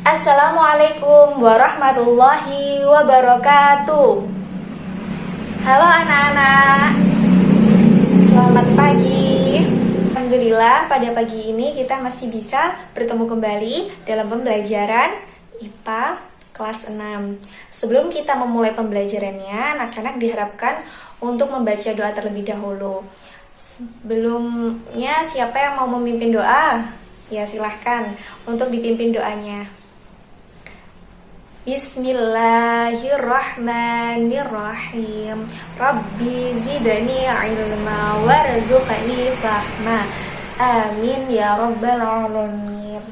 Assalamualaikum warahmatullahi wabarakatuh. Halo anak-anak, selamat pagi. Alhamdulillah pada pagi ini kita masih bisa bertemu kembali dalam pembelajaran IPA kelas 6. Sebelum kita memulai pembelajarannya, anak-anak diharapkan untuk membaca doa terlebih dahulu. Sebelumnya siapa yang mau memimpin doa? Ya silahkan untuk dipimpin doanya. Bismillahirrahmanirrahim. Rabbi zidni ilma warzuqni fahma. Amin ya rabbal alamin.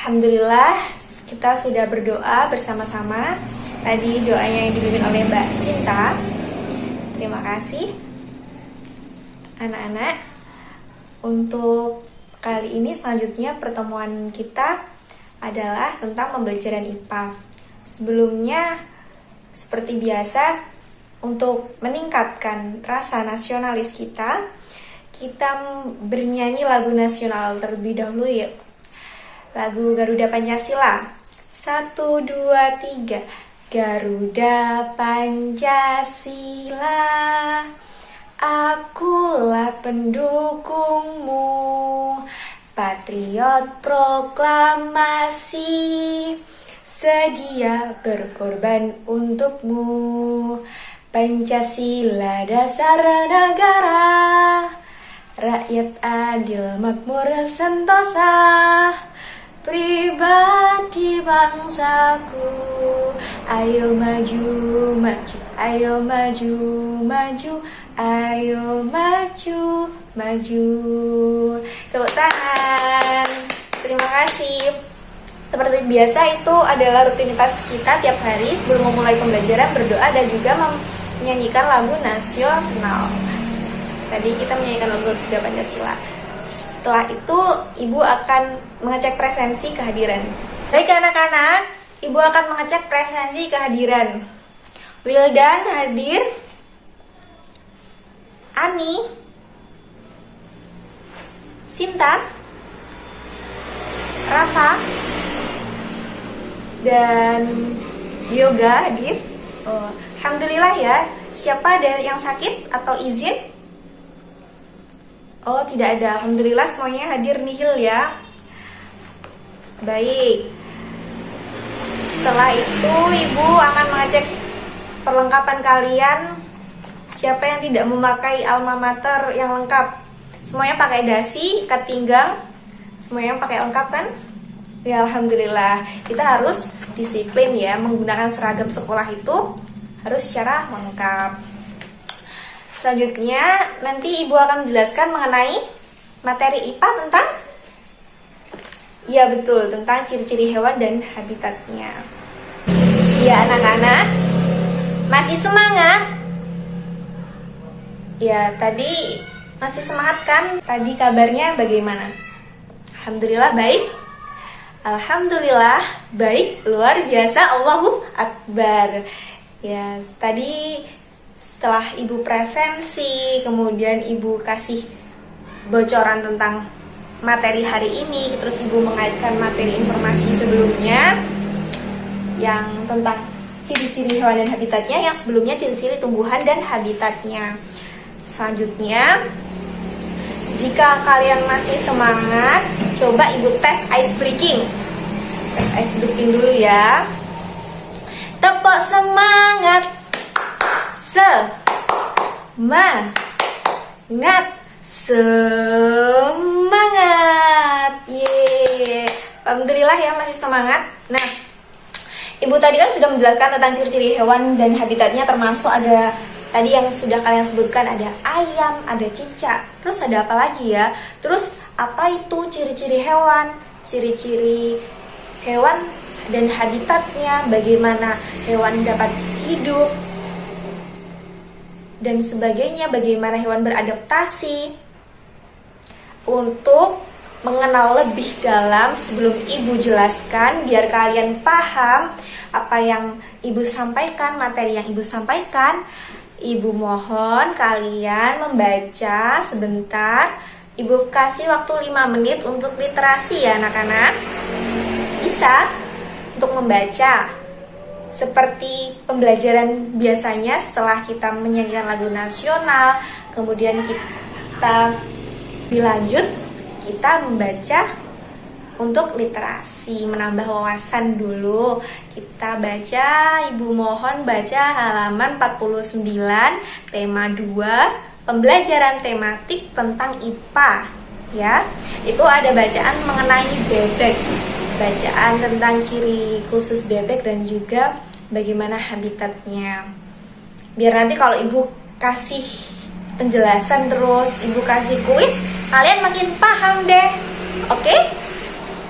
Alhamdulillah kita sudah berdoa bersama-sama. Tadi doanya yang dipimpin oleh Mbak Sinta. Terima kasih anak-anak. Untuk kali ini selanjutnya pertemuan kita adalah tentang pembelajaran IPA. Sebelumnya, seperti biasa, untuk meningkatkan rasa nasionalis kita bernyanyi lagu nasional terlebih dahulu yuk. Lagu Garuda Pancasila. 1, 2, 3. Garuda Pancasila, akulah pendukungmu. Patriot proklamasi, sedia berkorban untukmu. Pancasila dasar negara, rakyat adil makmur sentosa, pribadi bangsaku. Ayo maju, maju, ayo maju, maju, ayo maju, maju. Tepuk tangan. Terima kasih. Seperti biasa itu adalah rutinitas kita tiap hari sebelum memulai pembelajaran, berdoa dan juga menyanyikan lagu nasional. Tadi kita menyanyikan lagu Garuda Pancasila. Setelah itu Ibu akan mengecek presensi kehadiran. Baik anak-anak, Ibu akan mengecek presensi kehadiran. Wildan hadir. Ani, Sinta, Rafa, dan Yoga hadir. Alhamdulillah ya. Siapa ada yang sakit atau izin? Oh, tidak ada. Alhamdulillah semuanya hadir nihil ya. Baik. Setelah itu Ibu akan mengecek perlengkapan kalian. Siapa yang tidak memakai alma mater yang lengkap? Semuanya pakai dasi, ikat pinggang. Semuanya pakai lengkap kan? Ya alhamdulillah. Kita harus disiplin ya, menggunakan seragam sekolah itu harus secara lengkap. Selanjutnya nanti Ibu akan menjelaskan mengenai materi IPA tentang, ya betul, tentang ciri-ciri hewan dan habitatnya. Ya anak-anak, masih semangat? Ya tadi masih semangat kan? Tadi kabarnya bagaimana? Alhamdulillah baik. Alhamdulillah baik, luar biasa, Allahu Akbar. Ya tadi setelah Ibu presensi, kemudian Ibu kasih bocoran tentang materi hari ini, terus Ibu mengaitkan materi informasi sebelumnya yang tentang ciri-ciri hewan dan habitatnya, yang sebelumnya ciri-ciri tumbuhan dan habitatnya. Selanjutnya, jika kalian masih semangat, coba Ibu tes ice breaking. Tes ice breaking dulu ya. Tepuk semangat. Semangat. Semangat. Yeay. Alhamdulillah ya masih semangat. Nah, Ibu tadi kan sudah menjelaskan tentang ciri-ciri hewan dan habitatnya, termasuk ada tadi yang sudah kalian sebutkan, ada ayam, ada cicak, terus ada apa lagi ya? Terus apa itu ciri-ciri hewan? Ciri-ciri hewan dan habitatnya, bagaimana hewan dapat hidup, dan sebagainya, bagaimana hewan beradaptasi. Untuk mengenal lebih dalam sebelum Ibu jelaskan, biar kalian paham apa yang Ibu sampaikan, materi yang Ibu sampaikan, Ibu mohon kalian membaca sebentar. Ibu kasih waktu 5 menit untuk literasi ya anak-anak. Bisa untuk membaca. Seperti pembelajaran biasanya setelah kita menyanyikan lagu nasional, kemudian kita dilanjut, kita membaca untuk literasi, menambah wawasan dulu. Kita baca, Ibu mohon baca halaman 49, tema 2, pembelajaran tematik tentang IPA ya. Itu ada bacaan mengenai bebek, bacaan tentang ciri khusus bebek dan juga bagaimana habitatnya. Biar nanti kalau Ibu kasih penjelasan terus Ibu kasih kuis, kalian makin paham deh. Oke?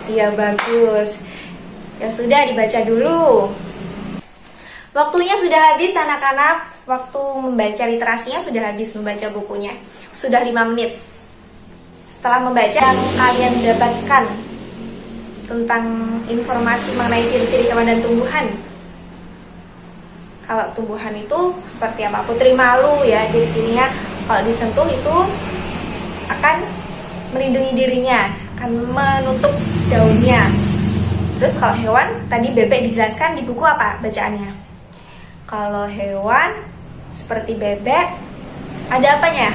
Iya, bagus. Ya sudah, dibaca dulu. Waktunya sudah habis anak-anak. Waktu membaca literasinya sudah habis, membaca bukunya sudah 5 menit. Setelah membaca yang kalian dapatkan tentang informasi mengenai ciri-ciri hewan dan tumbuhan. Kalau tumbuhan itu seperti apa? Putri malu ya, ciri-cirinya kalau disentuh itu akan melindungi dirinya, akan menutup daunnya. Terus kalau hewan, tadi bebek dijelaskan di buku apa bacaannya? Kalau hewan seperti bebek, ada apanya?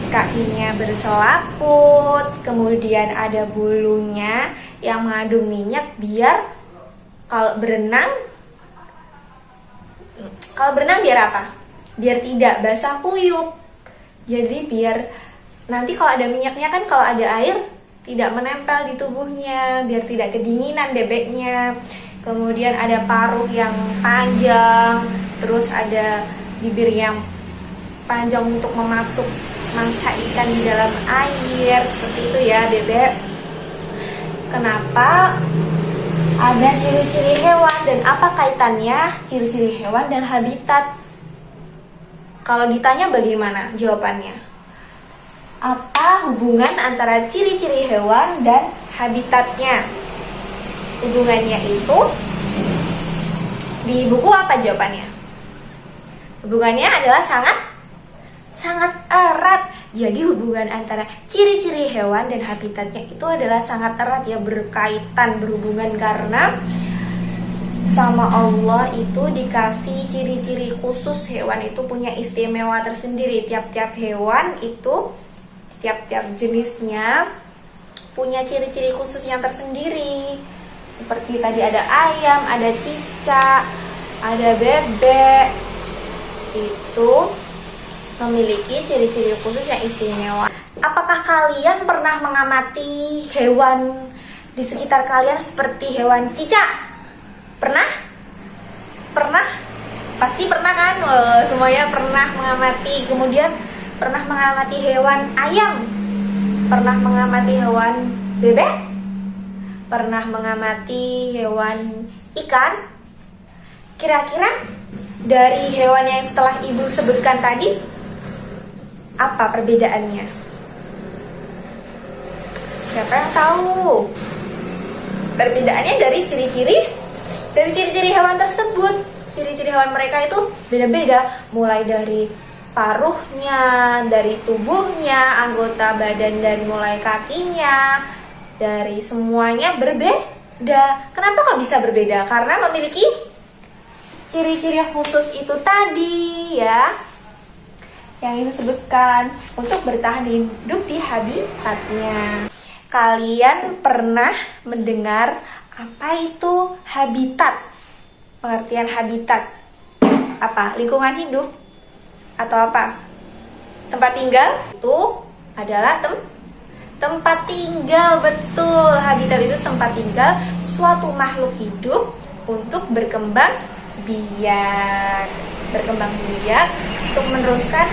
Kakinya berselaput, kemudian ada bulunya yang mengandung minyak biar kalau berenang biar apa? Biar tidak basah kuyup. Jadi biar nanti kalau ada minyaknya kan, kalau ada air tidak menempel di tubuhnya, biar tidak kedinginan bebeknya. Kemudian ada paruh yang panjang, terus ada bibir yang panjang untuk mematuk mangsa ikan di dalam air, seperti itu ya bebek. Kenapa ada ciri-ciri hewan dan apa kaitannya ciri-ciri hewan dan habitat? Kalau ditanya bagaimana jawabannya? Apa hubungan antara ciri-ciri hewan dan habitatnya? Hubungannya itu di buku apa jawabannya? Hubungannya adalah sangat erat. Jadi hubungan antara ciri-ciri hewan dan habitatnya itu adalah sangat erat ya, berkaitan, berhubungan, karena sama Allah itu dikasih ciri-ciri khusus. Hewan itu punya istimewa tersendiri. Tiap-tiap hewan itu, tiap-tiap jenisnya punya ciri-ciri khusus yang tersendiri. Seperti tadi ada ayam, ada cicak, ada bebek. Itu memiliki ciri-ciri khusus yang istimewa. Apakah kalian pernah mengamati hewan di sekitar kalian seperti hewan cicak? Pernah? Pernah? Pasti pernah kan? Semuanya pernah mengamati. Kemudian pernah mengamati hewan ayam? Pernah mengamati hewan bebek? Pernah mengamati hewan ikan? Kira-kira dari hewan yang setelah Ibu sebutkan tadi, apa perbedaannya? Siapa yang tahu? Perbedaannya dari ciri-ciri hewan tersebut. Ciri-ciri hewan mereka itu beda-beda, mulai dari paruhnya, dari tubuhnya, anggota badan, dan mulai kakinya, dari semuanya berbeda. Kenapa kok bisa berbeda? Karena memiliki ciri-ciri khusus itu tadi ya, yang Ibu sebutkan, untuk bertahan hidup di habitatnya. Kalian pernah mendengar apa itu habitat? Pengertian habitat apa? Lingkungan hidup atau apa? Tempat tinggal? Itu adalah tempat tinggal, betul. Habitat itu tempat tinggal suatu makhluk hidup untuk berkembang biak untuk meneruskan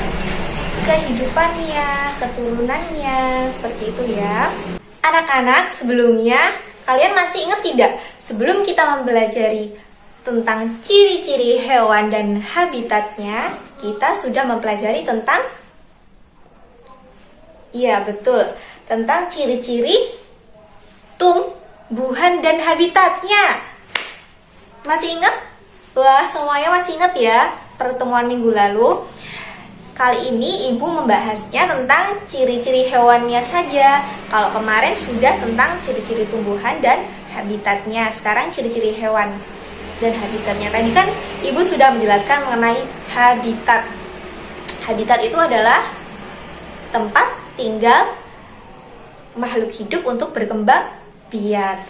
kehidupannya, keturunannya, seperti itu ya. Anak-anak, sebelumnya kalian masih ingat tidak? Sebelum kita mempelajari tentang ciri-ciri hewan dan habitatnya, kita sudah mempelajari tentang, iya betul, tentang ciri-ciri tumbuhan dan habitatnya. Masih ingat? Wah, semuanya masih ingat ya? pertemuan minggu lalu. Kali ini ibu membahasnya tentang ciri-ciri hewannya saja. Kalau kemarin sudah tentang ciri-ciri tumbuhan dan habitatnya, sekarang ciri-ciri hewan dan habitatnya. Tadi kan ibu sudah menjelaskan mengenai habitat. Habitat itu adalah tempat tinggal makhluk hidup untuk berkembang biak.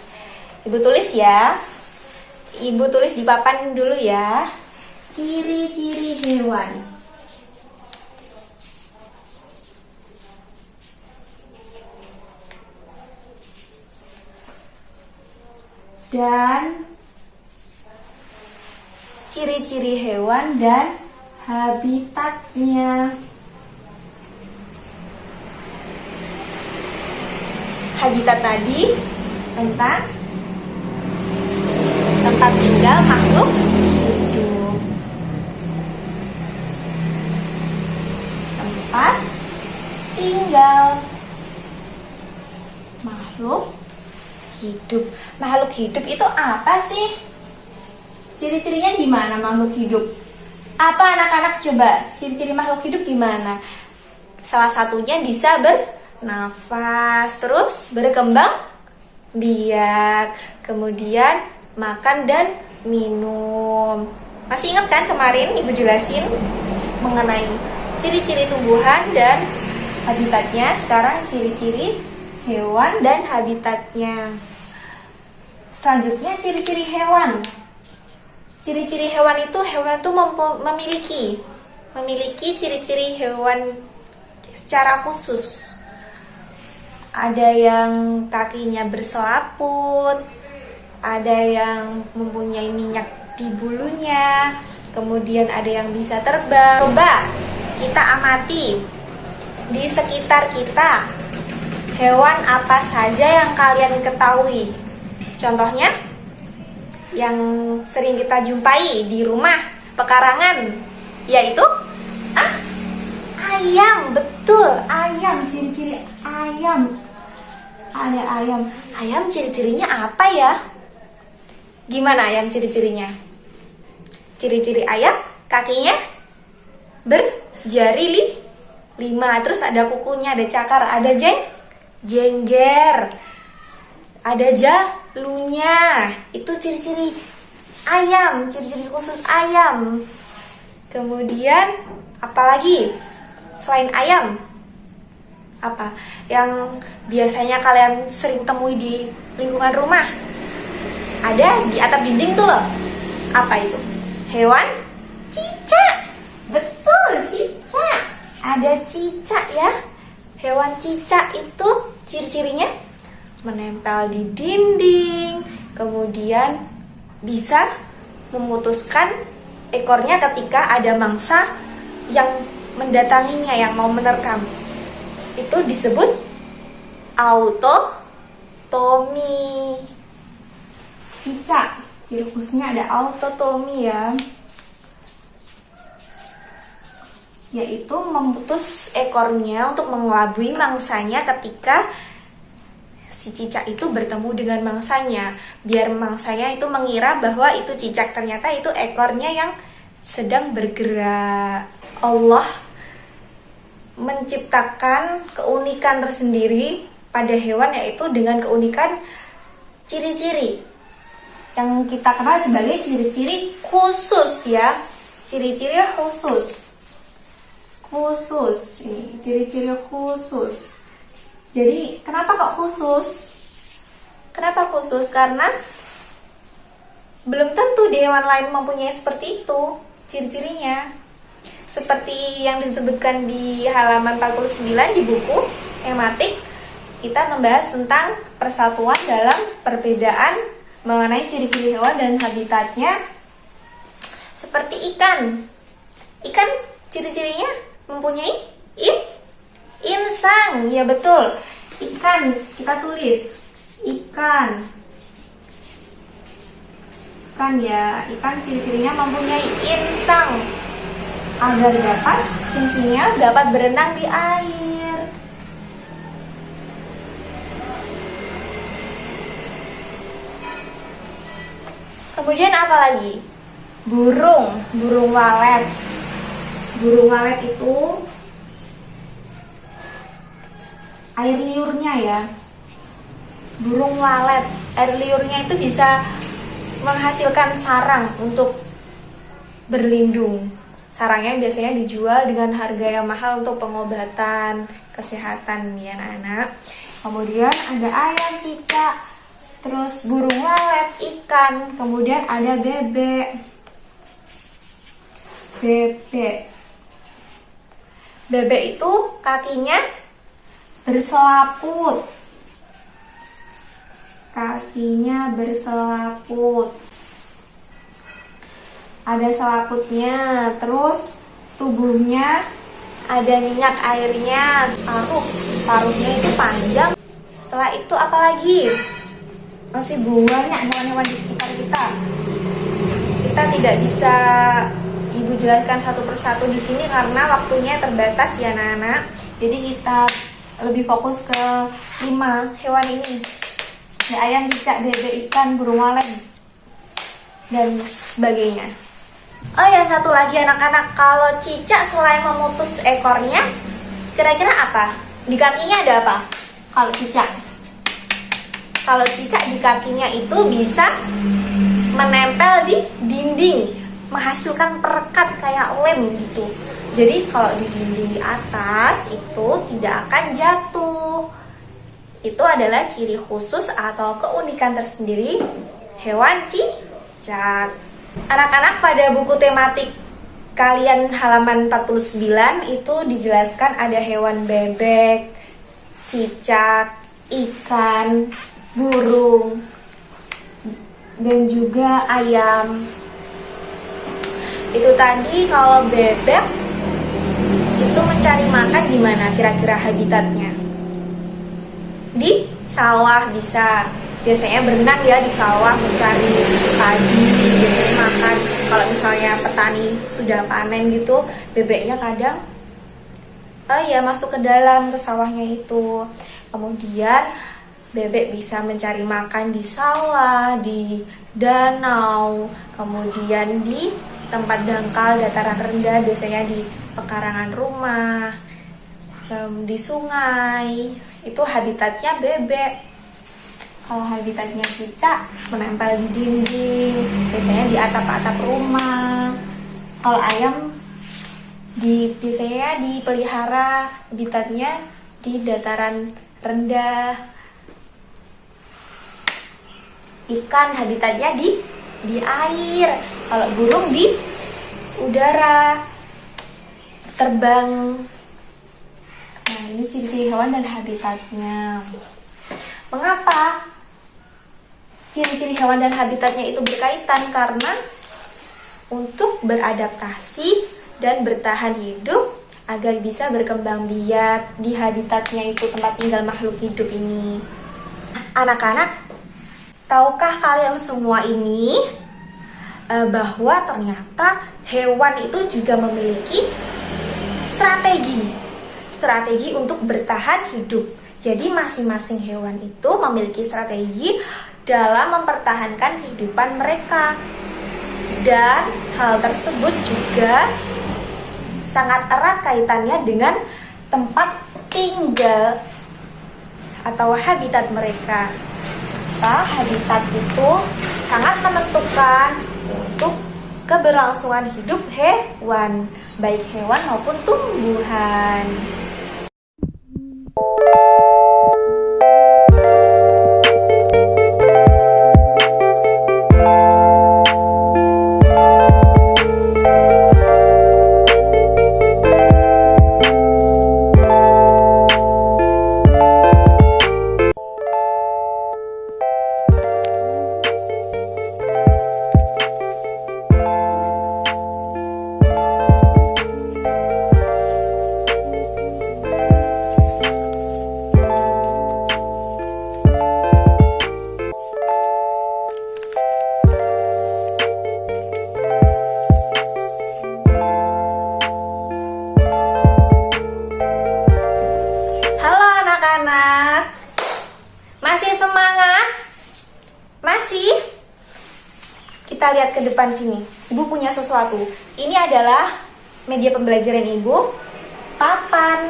Ibu tulis ya. Ibu tulis di papan dulu ya. Ciri-ciri hewan. Dan ciri-ciri hewan dan habitatnya. Habitat tadi tentang tempat tinggal makhluk hidup. Tempat tinggal makhluk hidup. Makhluk hidup itu apa sih? Ciri-cirinya gimana makhluk hidup? Apa anak-anak coba? Ciri-ciri makhluk hidup gimana? Salah satunya bisa bernafas, terus berkembang biak, kemudian makan dan minum. Masih ingat kan kemarin ibu jelasin mengenai ciri-ciri tumbuhan dan habitatnya? Sekarang ciri-ciri hewan dan habitatnya. Selanjutnya ciri-ciri hewan. Ciri-ciri hewan itu memiliki ciri-ciri hewan secara khusus. Ada yang kakinya berselaput, ada yang mempunyai minyak di bulunya, kemudian ada yang bisa terbang. Coba kita amati di sekitar kita. Hewan apa saja yang kalian ketahui? Contohnya, yang sering kita jumpai di rumah, pekarangan, yaitu ayam. Betul, ayam. Ciri-ciri ayam. Ada ayam. Ayam ciri-cirinya apa ya? Gimana ayam ciri-cirinya? Ciri-ciri ayam, kakinya berjari 5, terus ada kukunya, ada cakar, ada jengger, ada jalunya. Itu ciri-ciri ayam, ciri-ciri khusus ayam. Kemudian apalagi selain ayam? Apa yang biasanya kalian sering temui di lingkungan rumah? Ada di atap dinding tuh loh. Apa itu? Hewan cicak. Betul, cicak. Ada cicak ya. Hewan cicak itu ciri-cirinya menempel di dinding, kemudian bisa memutuskan ekornya ketika ada mangsa yang mendatanginya, yang mau menerkam. Itu disebut autotomi. Cicak, ciri khususnya ada autotomi ya, yaitu memutus ekornya untuk mengelabui mangsanya ketika si cicak itu bertemu dengan mangsanya, biar mangsanya itu mengira bahwa itu cicak, ternyata itu ekornya yang sedang bergerak. Allah menciptakan keunikan tersendiri pada hewan, yaitu dengan keunikan ciri-ciri yang kita kenal sebagai ciri-ciri khusus ya. Ciri-ciri khusus. Ini ciri-ciri khusus. Jadi kenapa kok khusus? Kenapa khusus? Karena belum tentu di hewan lain mempunyai seperti itu ciri-cirinya. Seperti yang disebutkan di halaman 49 di buku Ematik, kita membahas tentang persatuan dalam perbedaan mengenai ciri-ciri hewan dan habitatnya. Seperti ikan. Ikan ciri-cirinya mempunyai insang. Ya betul. Ikan, kita tulis ikan. Ikan ya, ikan ciri-cirinya mempunyai insang agar dapat fungsinya dapat berenang di air. Kemudian apa lagi? burung walet. Burung walet itu air liurnya ya. Burung walet, air liurnya itu bisa menghasilkan sarang untuk berlindung. Sarangnya biasanya dijual dengan harga yang mahal untuk pengobatan kesehatan ya anak-anak. Kemudian ada ayam, cicak, terus burung walet, ikan, kemudian ada bebek. Bebek itu kakinya berselaput. Kakinya berselaput. Ada selaputnya, terus tubuhnya ada minyak airnya, paruhnya itu panjang. Setelah itu apa lagi? Masih banyak hewan-hewan di sekitar kita. Kita tidak bisa Ibu jelaskan satu persatu di sini karena waktunya terbatas ya anak-anak. Jadi kita lebih fokus ke 5 hewan ini. Ada ayam, cicak, bebek, ikan, burung walet, dan sebagainya. Oh ya, satu lagi anak-anak, kalau cicak selain memutus ekornya, kira-kira apa? Di kakinya ada apa? Kalau cicak di kakinya itu bisa menempel di dinding, menghasilkan perekat kayak lem gitu. Jadi kalau di dinding di atas itu tidak akan jatuh. Itu adalah ciri khusus atau keunikan tersendiri hewan cicak. Anak-anak, pada buku tematik kalian halaman 49 itu dijelaskan ada hewan bebek, cicak, ikan, burung, dan juga ayam. Itu tadi kalau bebek itu mencari makan di mana kira-kira habitatnya? Di sawah bisa. Biasanya berenang ya di sawah mencari padi, biasanya makan. Kalau misalnya petani sudah panen gitu, bebeknya kadang masuk ke dalam ke sawahnya itu. Kemudian bebek bisa mencari makan di sawah, di danau, kemudian di tempat dangkal dataran rendah, biasanya di pekarangan rumah, di sungai. Itu habitatnya bebek. Kalau habitatnya cicak menempel di dinding, biasanya di atap-atap rumah. Kalau ayam biasanya dipelihara, habitatnya di dataran rendah. Ikan habitatnya di air. Kalau burung di udara, terbang. Nah, ini ciri-ciri hewan dan habitatnya. Mengapa ciri-ciri hewan dan habitatnya itu berkaitan? Karena untuk beradaptasi dan bertahan hidup agar bisa berkembang biak di habitatnya itu, tempat tinggal makhluk hidup ini. Anak-anak, tahukah kalian semua ini bahwa ternyata hewan itu juga memiliki strategi untuk bertahan hidup. Jadi masing-masing hewan itu memiliki strategi dalam mempertahankan kehidupan mereka. Dan hal tersebut juga sangat erat kaitannya dengan tempat tinggal atau habitat mereka. Habitat itu sangat menentukan untuk keberlangsungan hidup hewan, baik hewan maupun tumbuhan. Kita kita lihat ke depan sini. Ibu punya sesuatu. Ini adalah media pembelajaran Ibu. Papan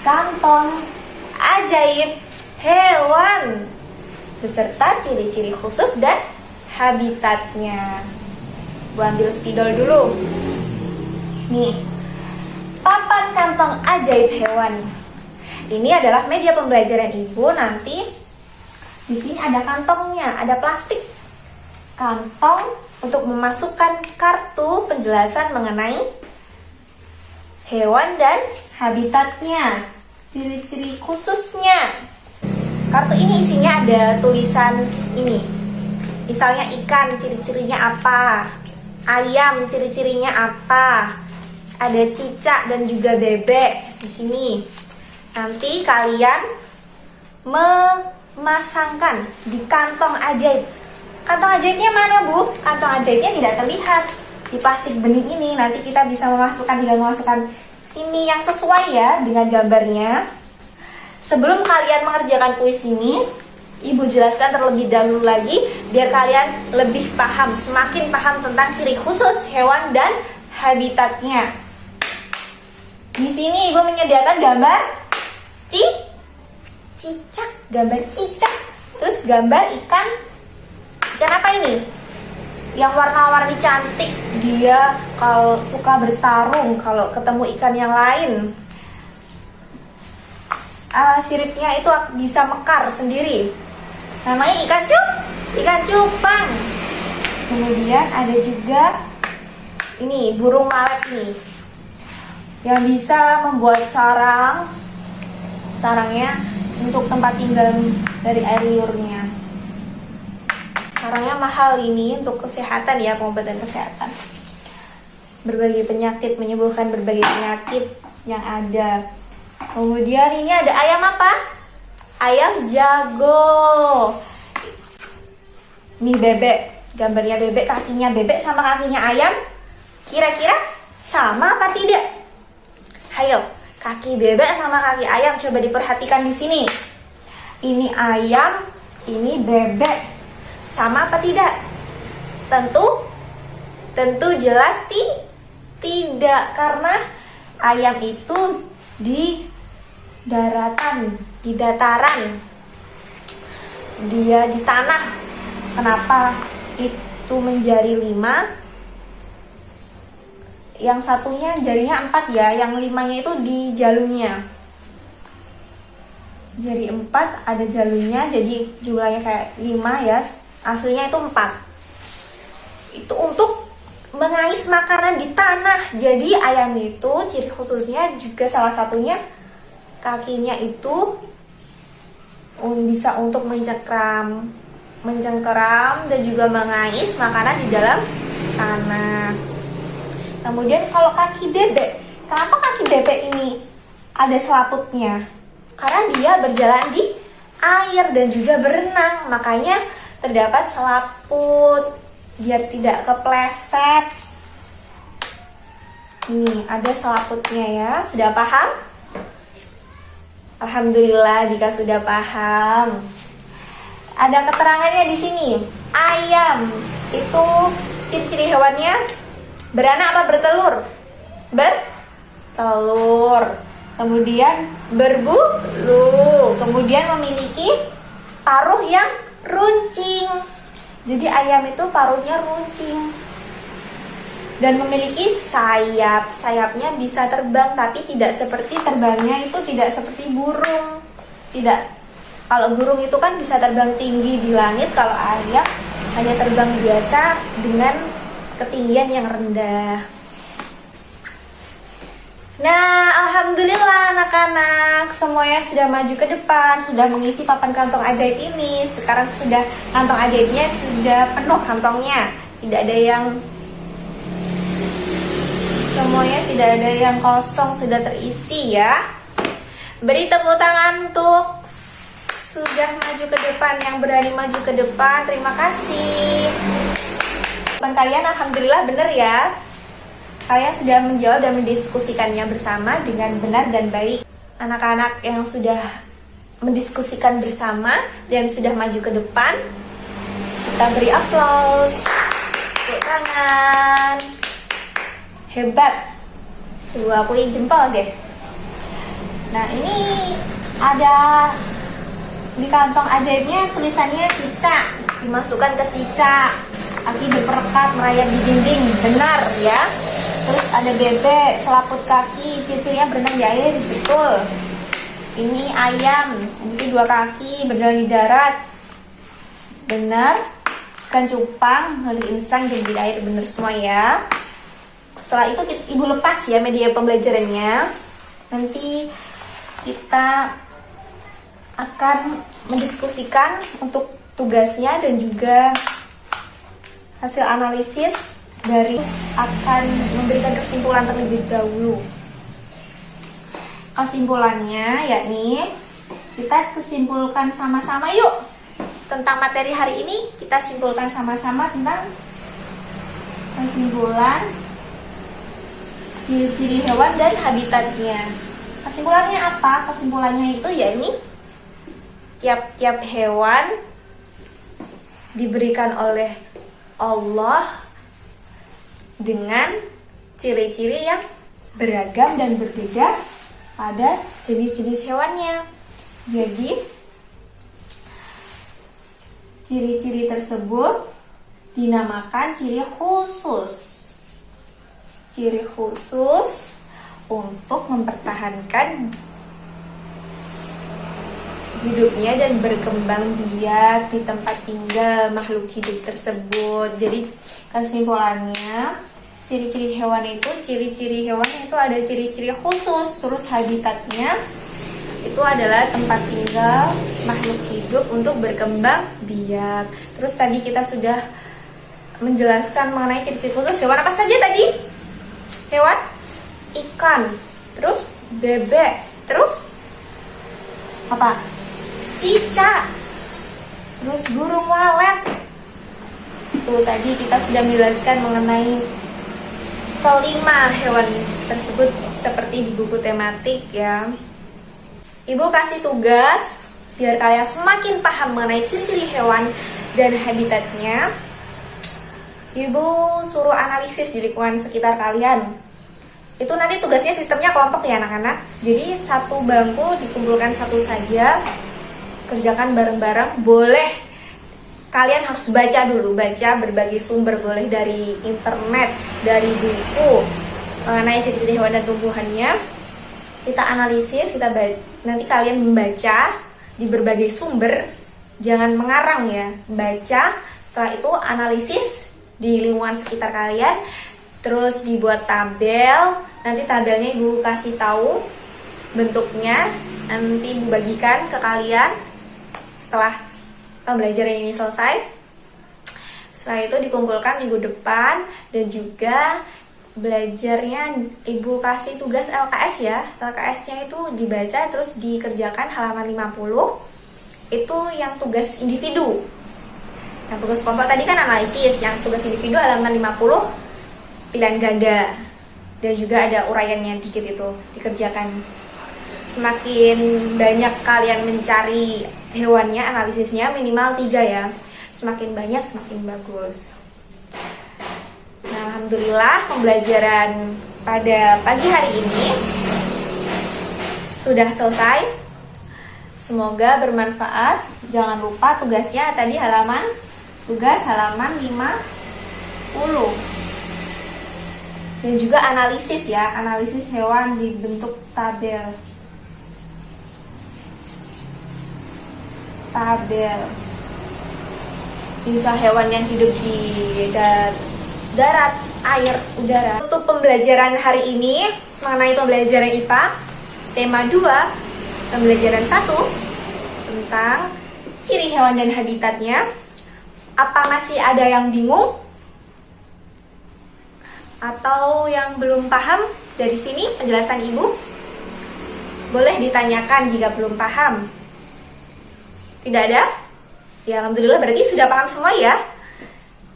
kantong ajaib hewan beserta ciri-ciri khusus dan habitatnya. Bu ambil spidol dulu. Nih, papan kantong ajaib hewan. Ini adalah media pembelajaran Ibu. Nanti di sini ada kantongnya, ada plastik. Kantong untuk memasukkan kartu penjelasan mengenai hewan dan habitatnya, ciri-ciri khususnya. Kartu ini isinya ada tulisan ini. Misalnya ikan, ciri-cirinya apa? Ayam, ciri-cirinya apa? Ada cicak dan juga bebek di sini. Nanti kalian memasangkan di kantong ajaib. Kantong ajaibnya mana, Bu? Kantong ajaibnya tidak terlihat di plastik bening ini. Nanti kita bisa memasukkan sini yang sesuai ya dengan gambarnya. Sebelum kalian mengerjakan kuis ini, Ibu jelaskan terlebih dahulu lagi biar kalian lebih paham, semakin paham tentang ciri khusus hewan dan habitatnya. Di sini Ibu menyediakan gambar cicak, gambar cicak. Terus gambar ikan. Ikan apa ini? Yang warna-warni cantik. Dia kalau suka bertarung kalau ketemu ikan yang lain. Siripnya itu bisa mekar sendiri. Namanya ikan cupang. Kemudian ada juga ini burung walet nih, yang bisa membuat sarangnya untuk tempat tinggal dari air liurnya. Sarangnya mahal ini untuk kesehatan ya, pengobatan kesehatan. Berbagai penyakit, menyembuhkan berbagai penyakit yang ada. Kemudian ini ada ayam apa? Ayam jago. Nih bebek, gambarnya bebek, kakinya bebek sama kakinya ayam. Kira-kira sama apa tidak? Hayo, kaki bebek sama kaki ayam coba diperhatikan di sini. Ini ayam, ini bebek. Sama apa tidak? Tentu jelas tidak, karena ayam itu di daratan, di dataran. Dia di tanah. Kenapa itu menjari 5? Yang satunya jarinya 4 ya, yang 5-nya itu di jalurnya. Jari 4 ada jalurnya, jadi jumlahnya kayak 5 ya. Aslinya itu 4. Itu untuk mengais makanan di tanah. Jadi ayam itu ciri khususnya juga salah satunya kakinya itu bisa untuk mencengkeram dan juga mengais makanan di dalam tanah. Kemudian kalau kaki bebek, kenapa kaki bebek ini ada selaputnya? Karena dia berjalan di air dan juga berenang, makanya terdapat selaput biar tidak kepleset. Ini ada selaputnya ya. Sudah paham? Alhamdulillah jika sudah paham. Ada keterangannya di sini. Ayam itu ciri-ciri hewannya beranak apa bertelur? Bertelur. Kemudian berbulu. Kemudian memiliki paruh yang runcing. Jadi ayam itu paruhnya runcing dan memiliki sayap. Sayapnya bisa terbang, tapi tidak seperti terbangnya itu tidak seperti burung. Tidak. Kalau burung itu kan bisa terbang tinggi di langit, kalau ayam hanya terbang biasa dengan ketinggian yang rendah. Nah, alhamdulillah anak-anak semuanya sudah maju ke depan, sudah mengisi papan kantong ajaib ini. Sekarang sudah kantong ajaibnya sudah penuh kantongnya. Tidak ada yang semuanya tidak ada yang kosong, sudah terisi ya. Beri tepuk tangan untuk sudah maju ke depan, yang berani maju ke depan. Terima kasih. Jawaban kalian alhamdulillah benar ya. Kalian sudah menjawab dan mendiskusikannya bersama dengan benar dan baik. Anak-anak yang sudah mendiskusikan bersama dan sudah maju ke depan, kita beri aplaus. Tepuk tangan. Hebat. Ibu akuin jempol deh. Nah, ini ada di kantong ajaibnya tulisannya cicak. Dimasukkan ke cicak. Aki diperkat merayap di dinding. Benar ya. Terus ada bebek, selaput kaki, ciri-cirinya berenang di air. Betul. Ini ayam, memiliki 2 kaki, berjalan di darat. Benar. Ikan cupang, memiliki insang, jadi di air. Benar semua ya. Setelah itu ibu lepas ya media pembelajarannya. Nanti kita akan mendiskusikan untuk tugasnya dan juga hasil analisis dari akan memberikan kesimpulan terlebih dahulu. Kesimpulannya yakni kita kesimpulkan sama-sama yuk tentang materi hari ini. Kita simpulkan sama-sama tentang kesimpulan ciri-ciri hewan dan habitatnya. Kesimpulannya apa? Kesimpulannya itu yakni tiap-tiap hewan diberikan oleh Allah dengan ciri-ciri yang beragam dan berbeda pada jenis-jenis hewannya. Jadi, ciri-ciri tersebut dinamakan ciri khusus. Ciri khusus untuk mempertahankan hidupnya dan berkembang biak di tempat tinggal makhluk hidup tersebut. Jadi, kesimpulannya, ciri-ciri hewan itu ada ciri-ciri khusus. Terus habitatnya itu adalah tempat tinggal makhluk hidup untuk berkembang biak. Terus tadi kita sudah menjelaskan mengenai ciri-ciri khusus hewan apa saja tadi? Hewan ikan, terus bebek, terus apa? Cicak, terus burung walet. Tuh tadi kita sudah menjelaskan mengenai kelima hewan tersebut seperti di buku tematik ya. Ibu kasih tugas biar kalian semakin paham mengenai ciri-ciri hewan dan habitatnya. Ibu suruh analisis di lingkungan sekitar kalian. Itu nanti tugasnya sistemnya kelompok ya anak-anak. Jadi satu bangku dikumpulkan satu saja. Kerjakan bareng-bareng. Boleh kalian harus baca dulu, baca berbagai sumber, boleh dari internet, dari buku mengenai ciri-ciri hewan dan tumbuhannya. Kita analisis, nanti kalian membaca di berbagai sumber, jangan mengarang ya, baca. Setelah itu analisis di lingkungan sekitar kalian, terus dibuat tabel. Nanti tabelnya ibu kasih tahu bentuknya, nanti ibu bagikan ke kalian setelah pembelajaran ini selesai. Setelah itu dikumpulkan minggu depan dan juga belajarnya ibu kasih tugas LKS ya. LKS-nya itu dibaca terus dikerjakan halaman 50. Itu yang tugas individu. Yang tugas kelompok tadi kan analisis, yang tugas individu halaman 50 pilihan ganda. Dan juga ada uraiannya dikit itu dikerjakan. Semakin banyak kalian mencari hewannya, analisisnya minimal 3 ya. Semakin banyak semakin bagus. Nah, alhamdulillah pembelajaran pada pagi hari ini sudah selesai. Semoga bermanfaat. Jangan lupa tugasnya tadi tugas halaman 50. Dan juga analisis ya, analisis hewan dibentuk tabel. Misal hewan yang hidup di darat, air, udara. Untuk pembelajaran hari ini mengenai pembelajaran IPA, tema 2, pembelajaran 1 tentang ciri hewan dan habitatnya. Apa masih ada yang bingung? Atau yang belum paham dari sini penjelasan ibu? Boleh ditanyakan jika belum paham. Tidak ada? Ya alhamdulillah berarti sudah paham semua ya.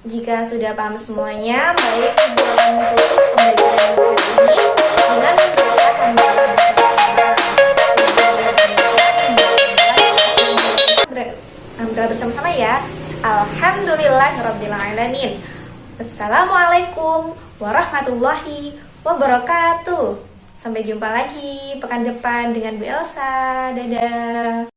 Jika sudah paham semuanya, baik boleh mengikuti pembelajaran hari ini dengan membaca halaman bersama-sama ya. Alhamdulillahirabbil alamin. Wassalamualaikum warahmatullahi wabarakatuh. Sampai jumpa lagi pekan depan dengan Bu Elsa. Dadah.